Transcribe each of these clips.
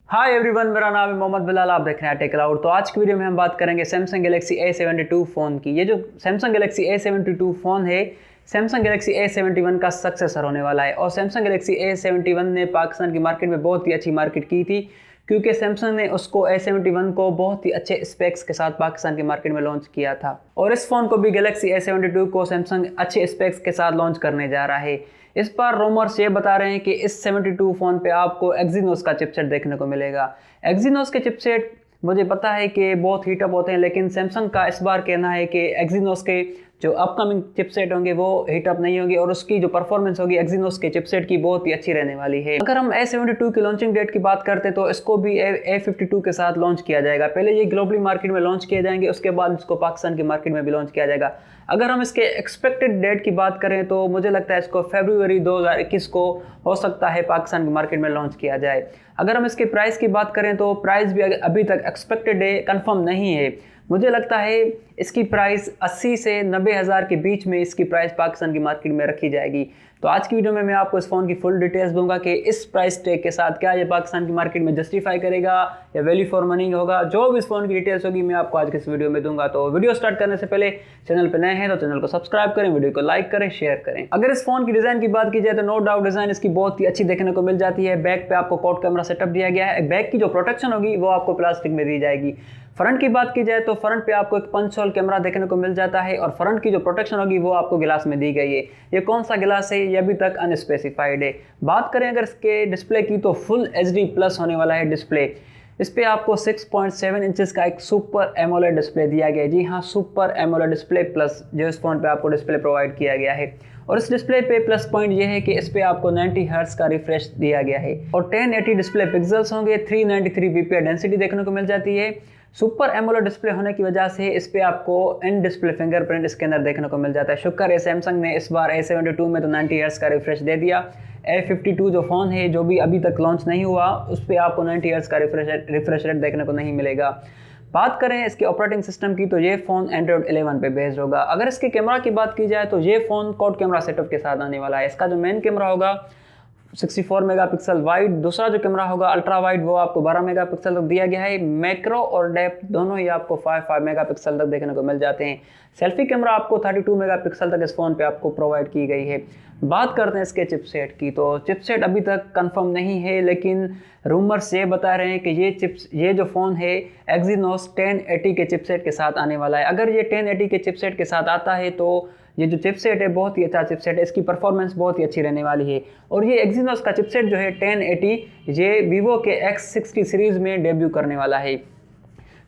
Hi everyone, मेरा नाम है मोहम्मद बिलाल। आप देख रहे हैं itechcloud। तो आज की वीडियो में हम बात करेंगे सैमसंग गैलेक्सी A72 फ़ोन की। ये जो सैमसंग गैलेक्सी A72 फ़ोन है, सैमसंग गैलेक्सी A71 का सक्सेसर होने वाला है। और सैमसंग गैलेक्सी A71 ने पाकिस्तान की मार्केट में बहुत ही अच्छी मार्केट की थी, क्योंकि सैमसंग ने उसको A71 को बहुत ही अच्छे स्पेक्स के साथ पाकिस्तान की मार्केट में लॉन्च किया था। और इस फ़ोन को भी गैलेक्सी A72 को सैमसंग अच्छे स्पेक्स के साथ लॉन्च करने जा रहा है। इस बार रूमर्स ये बता रहे हैं कि इस 72 फ़ोन पे आपको एक्जीनोस का चिपसेट देखने को मिलेगा। एक्जीनोस के चिपसेट मुझे पता है कि बहुत हीटअप होते हैं, लेकिन सैमसंग का इस बार कहना है कि एक्जीनोस के जो अपकमिंग चिपसेट होंगे वो हीटअप नहीं होंगे और उसकी जो परफॉर्मेंस होगी एक्जीनोस के चिपसेट की बहुत ही अच्छी रहने वाली है। अगर हम A72 की लॉन्चिंग डेट की बात करते हैं तो इसको भी A52 के साथ लॉन्च किया जाएगा। पहले ये ग्लोबली मार्केट में लॉन्च किए जाएंगे, उसके बाद इसको पाकिस्तान की मार्केट में भी लॉन्च किया जाएगा। अगर हम इसके एक्सपेक्टेड डेट की बात करें तो मुझे लगता है इसको फरवरी 2021 को हो सकता है पाकिस्तान की मार्केट में लॉन्च किया जाए। अगर हम इसके प्राइस की बात करें तो प्राइस भी अभी तक एक्सपेक्टेड है, कंफर्म नहीं है। मुझे लगता है इसकी प्राइस 80 से 90 हज़ार के बीच में इसकी प्राइस पाकिस्तान की मार्केट में रखी जाएगी। तो आज की वीडियो में मैं आपको इस फ़ोन की फुल डिटेल्स दूंगा कि इस प्राइस टैग के साथ क्या ये पाकिस्तान की मार्केट में जस्टिफाई करेगा या वैल्यू फॉर मनी होगा। जो भी इस फ़ोन की डिटेल्स होगी मैं आपको आज के इस वीडियो में दूंगा। तो वीडियो स्टार्ट करने से पहले चैनल पर नए हैं तो चैनल को सब्सक्राइब करें, वीडियो को लाइक करें, शेयर करें। अगर इस फ़ोन की डिज़ाइन की बात की जाए तो नो डाउट डिज़ाइन इसकी बहुत ही अच्छी देखने को मिल जाती है। बैक पे आपको क्वाड कैमरा सेटअप दिया गया है। बैक की जो प्रोटेक्शन होगी वो आपको प्लास्टिक में दी जाएगी। फ्रंट की बात की जाए तो फ्रंट पे आपको एक पंच होल कैमरा देखने को मिल जाता है और फ्रंट की जो प्रोटेक्शन होगी वो आपको गिलास में दी गई है। ये कौन सा गिलास है ये अभी तक अनस्पेसिफाइड है। बात करें अगर इसके डिस्प्ले की तो फुल HD प्लस होने वाला है डिस्प्ले। इस पे आपको 6.7 इंचेस का एक सुपर एमोलेड डिस्प्ले दिया गया है। जी हाँ, सुपर एमोलेड डिस्प्ले प्लस जो इस फोन पे आपको डिस्प्ले प्रोवाइड किया गया है। और इस डिस्प्ले पे प्लस पॉइंट ये है कि इस पे आपको 90 हर्ट्ज का रिफ्रेश दिया गया है और 1080 डिस्प्ले पिक्सल्स होंगे। 393 ppi डेंसिटी देखने को मिल जाती है। सुपर एमोलेड डिस्प्ले होने की वजह से इस पे आपको इन डिस्प्ले फिंगरप्रिंट स्कैनर देखने को मिल जाता है। शुक्र है सैमसंग ने इस बार A72 में तो 90 हर्ट्ज का रिफ्रेश दे दिया। A52 जो फ़ोन है जो भी अभी तक लॉन्च नहीं हुआ उस पर आपको 90 हर्ट्ज का रिफ्रेश रेट देखने को नहीं मिलेगा। बात करें इसके ऑपरेटिंग सिस्टम की तो ये फ़ोन एंड्रॉइड 11 पे बेस्ड होगा। अगर इसके कैमरा की बात की जाए तो ये फ़ोन क्वाड कैमरा सेटअप के साथ आने वाला है। इसका जो मेन कैमरा होगा 64 मेगापिक्सल वाइड, दूसरा जो कैमरा होगा अल्ट्रा वाइड वो आपको 12 मेगापिक्सल तक दिया गया है। मैक्रो और डेप्थ दोनों ही आपको 5 मेगापिक्सल तक देखने को मिल जाते हैं। सेल्फी कैमरा आपको 32 मेगापिक्सल तक इस फ़ोन पे आपको प्रोवाइड की गई है। बात करते हैं इसके चिपसेट की तो चिपसेट अभी तक कंफर्म नहीं है, लेकिन रूमर्स ये बता रहे हैं कि ये जो फ़ोन है एक्जीनोस 1080 के चिपसेट के साथ आने वाला है। अगर ये 1080 के चिपसेट के साथ आता है तो ये जो चिपसेट है बहुत ही अच्छा चिपसेट है, इसकी परफॉर्मेंस बहुत ही अच्छी रहने वाली है। और ये एक्जीनोस का चिपसेट जो है 1080 ये वीवो के X60 सीरीज़ में डेब्यू करने वाला है।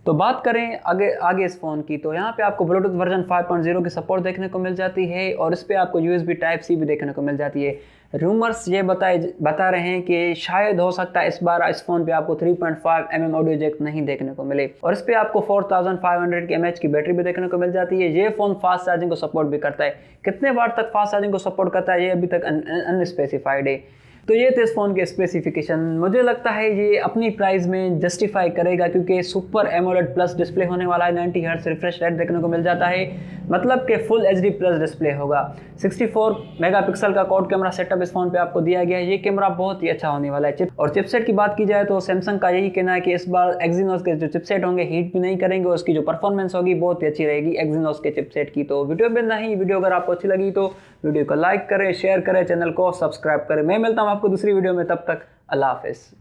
तो बात करें आगे इस फ़ोन की तो यहाँ पे आपको ब्लूटूथ वर्जन 5.0 की सपोर्ट देखने को मिल जाती है और इस पे आपको USB Type-C भी देखने को मिल जाती है। रूमर्स ये बता रहे हैं कि शायद हो सकता है इस बार इस फ़ोन पे आपको 3.5 mm ऑडियो जैक नहीं देखने को मिले और इस पे आपको 4500 की mAh की बैटरी भी देखने को मिल जाती है। ये फ़ोन फास्ट चार्जिंग को सपोर्ट भी करता है। कितने वाट तक फास्ट चार्जिंग को सपोर्ट करता है ये अभी तक अनस्पेसिफाइड है। तो ये थे इस फ़ोन के स्पेसिफिकेशन। मुझे लगता है ये अपनी प्राइस में जस्टिफाई करेगा, क्योंकि सुपर एमोलेड प्लस डिस्प्ले होने वाला है। 90 हर्ट्ज रिफ्रेश रेट देखने को मिल जाता है, मतलब कि फुल HD प्लस डिस्प्ले होगा। 64 मेगापिक्सल का क्वाड कैमरा सेटअप इस फ़ोन पे आपको दिया गया है। ये कैमरा बहुत ही अच्छा होने वाला है। और चिपसेट की बात की जाए तो सैमसंग का यही कहना है कि इस बार एक्जीनोस के जो चिपसेट होंगे हीट भी नहीं करेंगे, उसकी जो परफॉर्मेंस होगी बहुत ही अच्छी रहेगी एक्जीनोस के चिपसेट की। तो वीडियो में नहीं, वीडियो अगर आपको अच्छी लगी तो वीडियो को लाइक करें, शेयर करें, चैनल को सब्सक्राइब करें। मैं मिलता हूँ आपको दूसरी वीडियो में, तब तक अल्लाह हाफिज़।